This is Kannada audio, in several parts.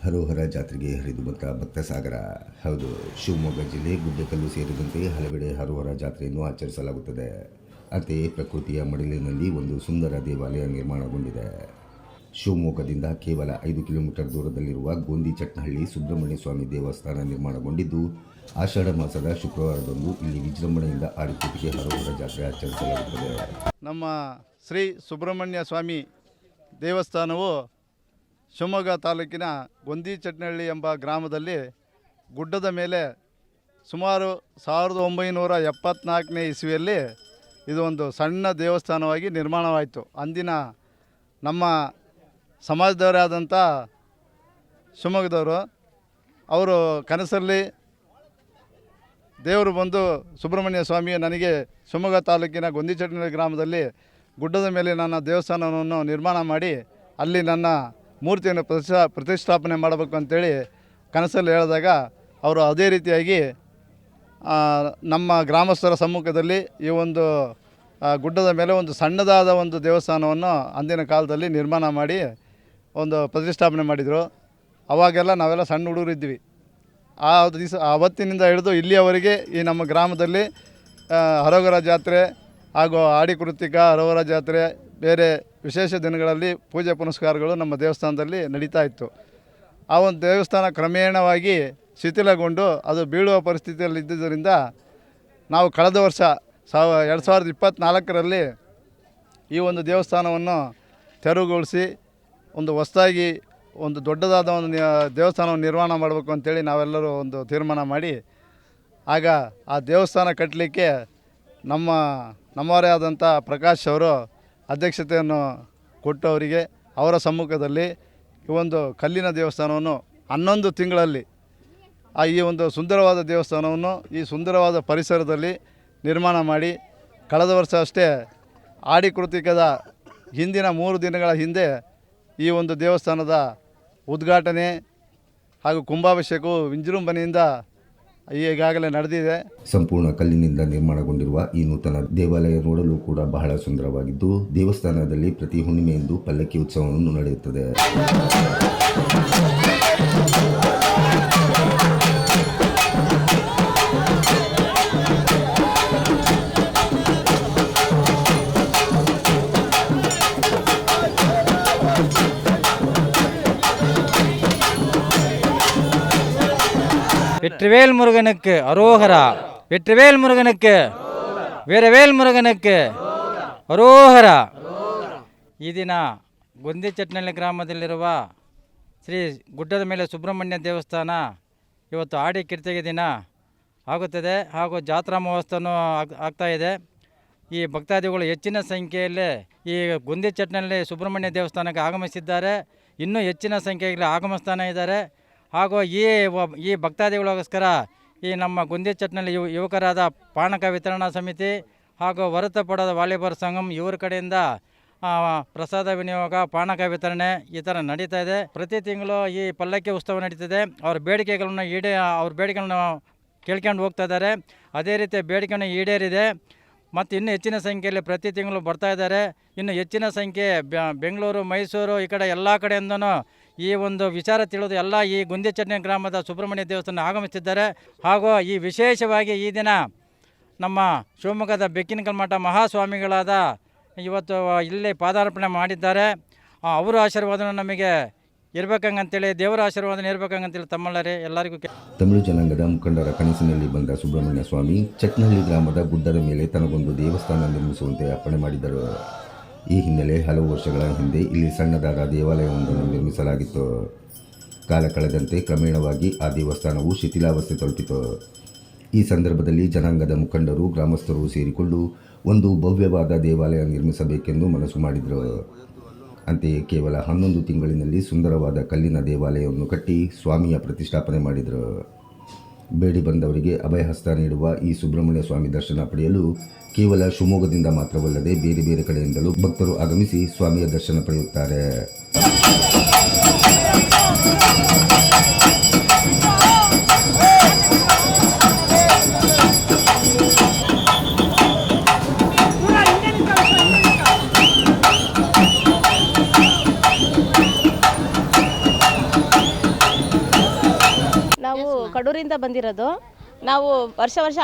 ಹರೋಹರ ಜಾತ್ರೆಗೆ ಹರಿದು ಬಂತ ಭಕ್ತಸಾಗರ. ಹೌದು, ಶಿವಮೊಗ್ಗ ಜಿಲ್ಲೆ ಗುಡ್ಡಕಲ್ಲು ಸೇರಿದಂತೆ ಹಲವೆಡೆ ಹರೋಹರ ಜಾತ್ರೆಯನ್ನು ಆಚರಿಸಲಾಗುತ್ತದೆ. ಅಂತೆಯೇ ಪ್ರಕೃತಿಯ ಮಡಿಲಿನಲ್ಲಿ ಒಂದು ಸುಂದರ ದೇವಾಲಯ ನಿರ್ಮಾಣಗೊಂಡಿದೆ. ಶಿವಮೊಗ್ಗದಿಂದ ಕೇವಲ 5 ಕಿಲೋಮೀಟರ್ ದೂರದಲ್ಲಿರುವ ಗೋಂದಿಚಟ್ನಹಳ್ಳಿ ಸುಬ್ರಹ್ಮಣ್ಯ ಸ್ವಾಮಿ ದೇವಸ್ಥಾನ ನಿರ್ಮಾಣಗೊಂಡಿದ್ದು, ಆಷಾಢ ಮಾಸದ ಶುಕ್ರವಾರದಂದು ಇಲ್ಲಿ ವಿಜೃಂಭಣೆಯಿಂದ ಆಡಿಪೂಟಿಗೆ ಹರೋಹರ ಜಾತ್ರೆ ಆಚರಿಸಲಾಗುತ್ತದೆ. ನಮ್ಮ ಶ್ರೀ ಸುಬ್ರಹ್ಮಣ್ಯ ಸ್ವಾಮಿ ದೇವಸ್ಥಾನವು ಶಿವಮೊಗ್ಗ ತಾಲೂಕಿನ ಗೊಂದಿಚಟ್ನಹಳ್ಳಿ ಎಂಬ ಗ್ರಾಮದಲ್ಲಿ ಗುಡ್ಡದ ಮೇಲೆ ಸುಮಾರು 1974ನೇ ಇಸ್ವಿಯಲ್ಲಿ ಇದು ಒಂದು ಸಣ್ಣ ದೇವಸ್ಥಾನವಾಗಿ ನಿರ್ಮಾಣವಾಯಿತು. ಅಂದಿನ ನಮ್ಮ ಸಮಾಜದವರೇ ಆದಂಥ ಶಿವಮೊಗ್ಗದವರು ಅವರು ಕನಸಲ್ಲಿ ದೇವರು ಬಂದು ಸುಬ್ರಹ್ಮಣ್ಯ ಸ್ವಾಮಿ ನನಗೆ ಶಿವಮೊಗ್ಗ ತಾಲೂಕಿನ ಗೊಂದಿಚಟ್ನಹಳ್ಳಿ ಗ್ರಾಮದಲ್ಲಿ ಗುಡ್ಡದ ಮೇಲೆ ನನ್ನ ದೇವಸ್ಥಾನವನ್ನು ನಿರ್ಮಾಣ ಮಾಡಿ ಅಲ್ಲಿ ನನ್ನ ಮೂರ್ತಿಯನ್ನು ಪ್ರತಿಷ್ಠಾಪನೆ ಮಾಡಬೇಕು ಅಂತೇಳಿ ಕನಸಲ್ಲಿ ಹೇಳಿದಾಗ ಅವರು ಅದೇ ರೀತಿಯಾಗಿ ನಮ್ಮ ಗ್ರಾಮಸ್ಥರ ಸಮ್ಮುಖದಲ್ಲಿ ಈ ಒಂದು ಗುಡ್ಡದ ಮೇಲೆ ಒಂದು ಸಣ್ಣದಾದ ಒಂದು ದೇವಸ್ಥಾನವನ್ನು ಅಂದಿನ ಕಾಲದಲ್ಲಿ ನಿರ್ಮಾಣ ಮಾಡಿ ಒಂದು ಪ್ರತಿಷ್ಠಾಪನೆ ಮಾಡಿದರು. ಅವಾಗೆಲ್ಲ ನಾವೆಲ್ಲ ಸಣ್ಣ ಹುಡುಗರಿದ್ವಿ. ಆ ದಿವಸ ಆವತ್ತಿನಿಂದ ಹಿಡಿದು ಇಲ್ಲಿಯವರೆಗೆ ಈ ನಮ್ಮ ಗ್ರಾಮದಲ್ಲಿ ಹರೋಹರ ಜಾತ್ರೆ ಹಾಗೂ ಆಡಿ ಕೃತಿಕ ಹರೋಹರ ಜಾತ್ರೆ ಬೇರೆ ವಿಶೇಷ ದಿನಗಳಲ್ಲಿ ಪೂಜೆ ಪುನಸ್ಕಾರಗಳು ನಮ್ಮ ದೇವಸ್ಥಾನದಲ್ಲಿ ನಡೀತಾ ಇತ್ತು. ಆ ಒಂದು ದೇವಸ್ಥಾನ ಕ್ರಮೇಣವಾಗಿ ಶಿಥಿಲಗೊಂಡು ಅದು ಬೀಳುವ ಪರಿಸ್ಥಿತಿಯಲ್ಲಿ ಇದ್ದುದರಿಂದ ನಾವು ಕಳೆದ ವರ್ಷ 2024ರಲ್ಲಿ ಈ ಒಂದು ದೇವಸ್ಥಾನವನ್ನು ತೆರವುಗೊಳಿಸಿ ಒಂದು ಹೊಸದಾಗಿ ಒಂದು ದೊಡ್ಡದಾದ ಒಂದು ದೇವಸ್ಥಾನವನ್ನು ನಿರ್ಮಾಣ ಮಾಡಬೇಕು ಅಂತೇಳಿ ನಾವೆಲ್ಲರೂ ಒಂದು ತೀರ್ಮಾನ ಮಾಡಿ ಆಗ ಆ ದೇವಸ್ಥಾನ ಕಟ್ಟಲಿಕ್ಕೆ ನಮ್ಮವರೇ ಆದಂಥ ಪ್ರಕಾಶ್ ಅವರು ಅಧ್ಯಕ್ಷತೆಯನ್ನು ಕೊಟ್ಟು ಅವರಿಗೆ ಅವರ ಸಮ್ಮುಖದಲ್ಲಿ ಈ ಒಂದು ಕಲ್ಲಿನ ದೇವಸ್ಥಾನವನ್ನು 11 ತಿಂಗಳಲ್ಲಿ ಈ ಒಂದು ಸುಂದರವಾದ ದೇವಸ್ಥಾನವನ್ನು ಈ ಸುಂದರವಾದ ಪರಿಸರದಲ್ಲಿ ನಿರ್ಮಾಣ ಮಾಡಿ ಕಳೆದ ವರ್ಷ ಅಷ್ಟೇ ಆಡಿ ಕೃತಿಕದ ಹಿಂದಿನ 3 ದಿನಗಳ ಹಿಂದೆ ಈ ಒಂದು ದೇವಸ್ಥಾನದ ಉದ್ಘಾಟನೆ ಹಾಗೂ ಕುಂಭಾಭಿಷೇಕವು ವಿಜೃಂಭಣೆಯಿಂದ ಈಗಾಗಲೇ ನಡೆದಿದೆ. ಸಂಪೂರ್ಣ ಕಲ್ಲಿನಿಂದ ನಿರ್ಮಾಣಗೊಂಡಿರುವ ಈ ನೂತನ ದೇವಾಲಯ ನೋಡಲು ಕೂಡ ಬಹಳ ಸುಂದರವಾಗಿದ್ದು, ದೇವಸ್ಥಾನದಲ್ಲಿ ಪ್ರತಿ ಹುಣ್ಣಿಮೆಯಂದು ಪಲ್ಲಕ್ಕಿ ಉತ್ಸವವನ್ನು ನಡೆಯುತ್ತದೆ. வெற்றிவேல் முருகனுக்கு அரோகரா, வெற்றிவேல் முருகனுக்கு, வீரவேல் முருಗನಕ್ಕೆ ಅರೋಹರ. ಈ ದಿನ ಗೊಂದಿಚಟ್ನಹಳ್ಳಿ ಗ್ರಾಮದಲ್ಲಿರುವ ಶ್ರೀ ಗುಡ್ಡದ ಮೇಲೆ ಸುಬ್ರಹ್ಮಣ್ಯ ದೇವಸ್ಥಾನ ಇವತ್ತು ಆಡಿ ಕೀರ್ತಿಗೆ ದಿನ ಆಗುತ್ತದೆ ಹಾಗೂ ಜಾತ್ರಾ ಮಹೋತ್ಸವನೂ ಆಗ್ತಾಯಿದೆ. ಈ ಭಕ್ತಾದಿಗಳು ಹೆಚ್ಚಿನ ಸಂಖ್ಯೆಯಲ್ಲಿ ಈ ಗೊಂದಿಚಟ್ನಹಳ್ಳಿ ಸುಬ್ರಹ್ಮಣ್ಯ ದೇವಸ್ಥಾನಕ್ಕೆ ಆಗಮಿಸಿದ್ದಾರೆ. ಇನ್ನೂ ಹೆಚ್ಚಿನ ಸಂಖ್ಯೆಯಲ್ಲಿ ಆಗಮಿಸ್ತಾನೆ ಇದ್ದಾರೆ. ಹಾಗೂ ಈ ಭಕ್ತಾದಿಗಳಿಗೋಸ್ಕರ ಈ ನಮ್ಮ ಗೊಂದಿಚಟ್ನಹಳ್ಳಿ ಯುವಕರಾದ ಪಾನಕ ವಿತರಣಾ ಸಮಿತಿ ಹಾಗೂ ಹೊರತುಪಡದ ವಾಲಿಬಾಲ್ ಸಂಘಂ ಇವರ ಕಡೆಯಿಂದ ಪ್ರಸಾದ ವಿನಿಯೋಗ, ಪಾನಕ ವಿತರಣೆ ಈ ಥರ ನಡೀತಾ ಇದೆ. ಪ್ರತಿ ತಿಂಗಳು ಈ ಪಲ್ಲಕ್ಕಿ ಉತ್ಸವ ನಡೀತದೆ. ಅವ್ರ ಬೇಡಿಕೆಗಳನ್ನು ಕೇಳ್ಕೊಂಡು ಹೋಗ್ತಾ ಇದ್ದಾರೆ. ಅದೇ ರೀತಿ ಬೇಡಿಕೆಯನ್ನು ಈಡೇರಿದೆ ಮತ್ತು ಇನ್ನೂ ಹೆಚ್ಚಿನ ಸಂಖ್ಯೆಯಲ್ಲಿ ಪ್ರತಿ ತಿಂಗಳು ಬರ್ತಾ ಇದ್ದಾರೆ. ಇನ್ನು ಹೆಚ್ಚಿನ ಸಂಖ್ಯೆ ಬೆಂಗಳೂರು, ಮೈಸೂರು ಈ ಕಡೆ ಎಲ್ಲ ಕಡೆಯಿಂದನೂ ಈ ಒಂದು ವಿಚಾರ ತಿಳಿದು ಎಲ್ಲ ಈ ಗೊಂದಿಚಟ್ನಹಳ್ಳಿ ಗ್ರಾಮದ ಸುಬ್ರಹ್ಮಣ್ಯ ದೇವಸ್ಥಾನ ಆಗಮಿಸಿದ್ದಾರೆ. ಹಾಗೂ ಈ ವಿಶೇಷವಾಗಿ ಈ ದಿನ ನಮ್ಮ ಶಿವಮೊಗ್ಗದ ಬೆಕ್ಕಿನಕಲ್ಮಠ ಮಹಾಸ್ವಾಮಿಗಳಾದ ಇವತ್ತು ಇಲ್ಲಿ ಪಾದಾರ್ಪಣೆ ಮಾಡಿದ್ದಾರೆ. ಅವರ ಆಶೀರ್ವಾದನ ನಮಗೆ ಇರಬೇಕಂತೇಳಿ, ದೇವರ ಆಶೀರ್ವಾದನ ಇರಬೇಕಂತೇಳಿ ತಮ್ಮಲ್ಲರೇ ಎಲ್ಲರಿಗೂ ತಮಿಳು ಜನಾಂಗದ ಮುಖಂಡರ ಕನಸಿನಲ್ಲಿ ಬಂದ ಸುಬ್ರಹ್ಮಣ್ಯ ಸ್ವಾಮಿ ಚಟ್ನಹಳ್ಳಿ ಗ್ರಾಮದ ಗುಡ್ಡದ ಮೇಲೆ ತನಗೊಂದು ದೇವಸ್ಥಾನ ನಿರ್ಮಿಸುವಂತೆ ಅಪ್ಪಣೆ ಮಾಡಿದರು. ಈ ಹಿನ್ನೆಲೆ ಹಲವು ವರ್ಷಗಳ ಹಿಂದೆ ಇಲ್ಲಿ ಸಣ್ಣದಾದ ದೇವಾಲಯವೊಂದನ್ನು ನಿರ್ಮಿಸಲಾಗಿತ್ತು. ಕಾಲ ಕಳೆದಂತೆ ಕ್ರಮೇಣವಾಗಿ ಆ ದೇವಸ್ಥಾನವು ಶಿಥಿಲಾವಸ್ಥೆ ತಲುಪಿತು. ಈ ಸಂದರ್ಭದಲ್ಲಿ ಜನಾಂಗದ ಮುಖಂಡರು, ಗ್ರಾಮಸ್ಥರು ಸೇರಿಕೊಂಡು ಒಂದು ಭವ್ಯವಾದ ದೇವಾಲಯ ನಿರ್ಮಿಸಬೇಕೆಂದು ಮನಸ್ಸು ಮಾಡಿದರು. ಅಂತೆಯೇ ಕೇವಲ 11 ತಿಂಗಳಿನಲ್ಲಿ ಸುಂದರವಾದ ಕಲ್ಲಿನ ದೇವಾಲಯವನ್ನು ಕಟ್ಟಿ ಸ್ವಾಮಿಯ ಪ್ರತಿಷ್ಠಾಪನೆ ಮಾಡಿದರು. ಬೇಡಿ ಬಂದವರಿಗೆ ಅಭಯಹಸ್ತ ನೀಡುವ ಈ ಸುಬ್ರಹ್ಮಣ್ಯ ಸ್ವಾಮಿ ದರ್ಶನ ಪಡೆಯಲು ಕೇವಲ ಶಿವಮೊಗ್ಗದಿಂದ ಮಾತ್ರವಲ್ಲದೆ ಬೇರೆ ಬೇರೆ ಕಡೆಯಿಂದಲೂ ಭಕ್ತರು ಆಗಮಿಸಿ ಸ್ವಾಮಿಯ ದರ್ಶನ ಪಡೆಯುತ್ತಾರೆ. ಕಡೂರಿಂದ ಬಂದಿರೋದು. ನಾವು ವರ್ಷ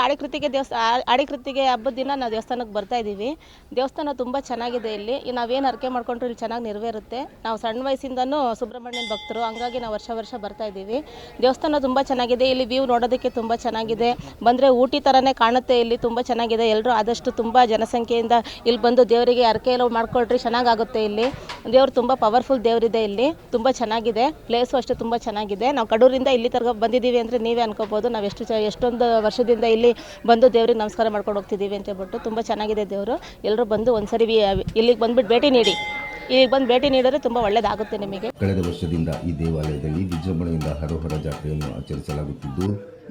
ಆಡಿಕೃತಿಗೆ ಹಬ್ಬದ ದಿನ ನಾವು ದೇವಸ್ಥಾನಕ್ಕೆ ಬರ್ತಾ ಇದ್ದೀವಿ. ದೇವಸ್ಥಾನ ತುಂಬ ಚೆನ್ನಾಗಿದೆ. ಇಲ್ಲಿ ನಾವೇನು ಅರ್ಕೆ ಮಾಡ್ಕೊಂಡ್ರು ಇಲ್ಲಿ ಚೆನ್ನಾಗಿ ನೆರವೇರುತ್ತೆ. ನಾವು ಸಣ್ಣ ವಯಸ್ಸಿಂದನೂ ಸುಬ್ರಹ್ಮಣ್ಯನ ಭಕ್ತರು, ಹಂಗಾಗಿ ನಾವು ವರ್ಷ ಬರ್ತಾ ಇದ್ದೀವಿ. ದೇವಸ್ಥಾನ ತುಂಬ ಚೆನ್ನಾಗಿದೆ. ಇಲ್ಲಿ ವ್ಯೂ ನೋಡೋದಕ್ಕೆ ತುಂಬ ಚೆನ್ನಾಗಿದೆ. ಬಂದರೆ ಊಟಿ ಥರನೇ ಕಾಣುತ್ತೆ. ಇಲ್ಲಿ ತುಂಬ ಚೆನ್ನಾಗಿದೆ. ಎಲ್ಲರೂ ಆದಷ್ಟು ತುಂಬ ಜನಸಂಖ್ಯೆಯಿಂದ ಇಲ್ಲಿ ಬಂದು ದೇವರಿಗೆ ಅರ್ಕೆ ಎಲ್ಲ ಮಾಡ್ಕೊಳ್ರಿ, ಚೆನ್ನಾಗಾಗುತ್ತೆ. ಇಲ್ಲಿ ದೇವರು ತುಂಬ ಪವರ್ಫುಲ್ ದೇವರಿದೆ. ಇಲ್ಲಿ ತುಂಬ ಚೆನ್ನಾಗಿದೆ. ಪ್ಲೇಸು ಅಷ್ಟೇ ತುಂಬ ಚೆನ್ನಾಗಿದೆ. ನಾವು ಕಡೂರಿಂದ ಇಲ್ಲಿ ತನಕ ಬಂದಿದ್ದೀವಿ ಅಂದರೆ ನೀವೇ ಅನ್ಕೋಬೋದು ನಾವು ಎಷ್ಟೊಂದು ವರ್ಷದಿಂದ ಇಲ್ಲಿ ಬಂದು ದೇವ್ರಿಗೆ ನಮಸ್ಕಾರ ಮಾಡ್ಕೊಂಡು ಹೋಗ್ತಿದ್ದೀವಿ ಅಂತ ಹೇಳ್ಬಿಟ್ಟು. ತುಂಬ ಚೆನ್ನಾಗಿದೆ ದೇವರು. ಎಲ್ಲರೂ ಬಂದು ಒಂದ್ಸರಿ ಇಲ್ಲಿಗೆ ಬಂದುಬಿಟ್ಟು ಭೇಟಿ ನೀಡಿ. ಇಲ್ಲಿಗೆ ಬಂದು ಭೇಟಿ ನೀಡಿದ್ರೆ ತುಂಬ ಒಳ್ಳೆಯದಾಗುತ್ತೆ ನಿಮಗೆ. ಕಳೆದ ವರ್ಷದಿಂದ ಈ ದೇವಾಲಯದಲ್ಲಿ ವಿಜೃಂಭಣೆಯಿಂದ ಹರೋಹರ ಜಾತ್ರೆಯನ್ನು ಆಚರಿಸಲಾಗುತ್ತಿದ್ದು,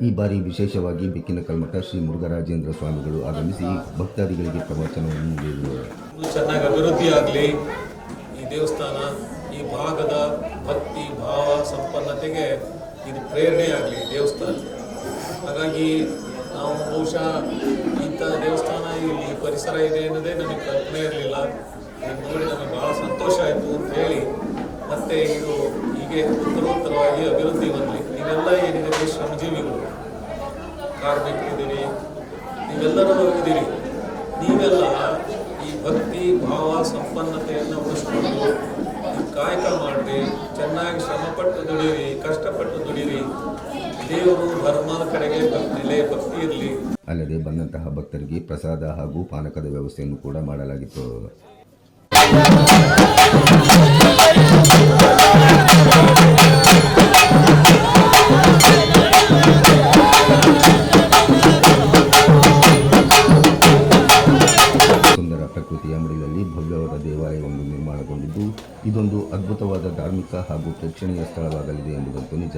ಈ ಬಾರಿ ವಿಶೇಷವಾಗಿ ಬೆಕ್ಕಿನ ಕಲ್ಮಠ ಶ್ರೀ ಮುರುಘರಾಜೇಂದ್ರ ಸ್ವಾಮಿಗಳು ಆಗಮಿಸಿ ಭಕ್ತಾದಿಗಳಿಗೆ ಪ್ರವಚನವನ್ನು ನೀಡಿದರು. ಚೆನ್ನಾಗಿ ಅಭಿವೃದ್ಧಿಯಾಗಲಿ ಈ ದೇವಸ್ಥಾನ, ಈ ಭಾಗದ ಭಕ್ತಿ ಭಾವ ಸಂಪನ್ನತೆಗೆ ಇದು ಪ್ರೇರಣೆಯಾಗಲಿ ದೇವಸ್ಥಾನ. ಹಾಗಾಗಿ ನಾವು ಬಹುಶಃ ಇಂಥ ದೇವಸ್ಥಾನ ಇಲ್ಲಿ ಪರಿಸರ ಇದೆ ಅನ್ನೋದೇ ನಮಗೆ ಕಲ್ಪನೆ ಇರಲಿಲ್ಲ. ನೋಡಿ ನಮಗೆ ಭಾಳ ಸಂತೋಷ ಆಯಿತು ಅಂತ ಹೇಳಿ, ಮತ್ತು ಇದು ಹೀಗೆ ಉತ್ತರೋತ್ತರವಾಗಿ ಅಭಿವೃದ್ಧಿ ಹೊಂದಲಿ. ನೀವೆಲ್ಲ ಏನಿದೆ ಶ್ರಮಜೀವಿಗಳು, ಕಾರ್ಮಿಕರಿದ್ದೀರಿ, ನೀವೆಲ್ಲರೂ ಇದ್ದೀರಿ. ನೀವೆಲ್ಲ ಈ ಭಕ್ತಿ ಭಾವ ಸಂಪನ್ನತೆಯನ್ನು ಉಳಿಸ್ಕೊಂಡು ಕಾಯಕ ಮಾಡಿರಿ, ಚೆನ್ನಾಗಿ ಶ್ರಮಪಟ್ಟು ದುಡೀರಿ, ಕಷ್ಟಪಟ್ಟು ದುಡೀರಿ. ದೇವರು ಧರ್ಮದ ಕಡೆಗೆ ಭಕ್ತಿ ಇರಲಿ. ಅಲ್ಲದೆ ಬಂದಂತಹ ಭಕ್ತರಿಗೆ ಪ್ರಸಾದ ಹಾಗೂ ಪಾನಕದ ವ್ಯವಸ್ಥೆಯನ್ನು ಕೂಡ ಮಾಡಲಾಗಿತ್ತು. ಸುಂದರ ಪ್ರಕೃತಿಯ ಮಡಿಲಲ್ಲಿ ಭವ್ಯವಾದ ದೇವಾಲಯವನ್ನು ನಿರ್ಮಾಣಗೊಂಡಿದ್ದು, ಇದೊಂದು ಅದ್ಭುತವಾದ ಧಾರ್ಮಿಕ ಹಾಗೂ ಪ್ರೇಕ್ಷಣೀಯ ಸ್ಥಳವಾಗಲಿದೆ ಎಂಬುದಂತೂ ನಿಜ.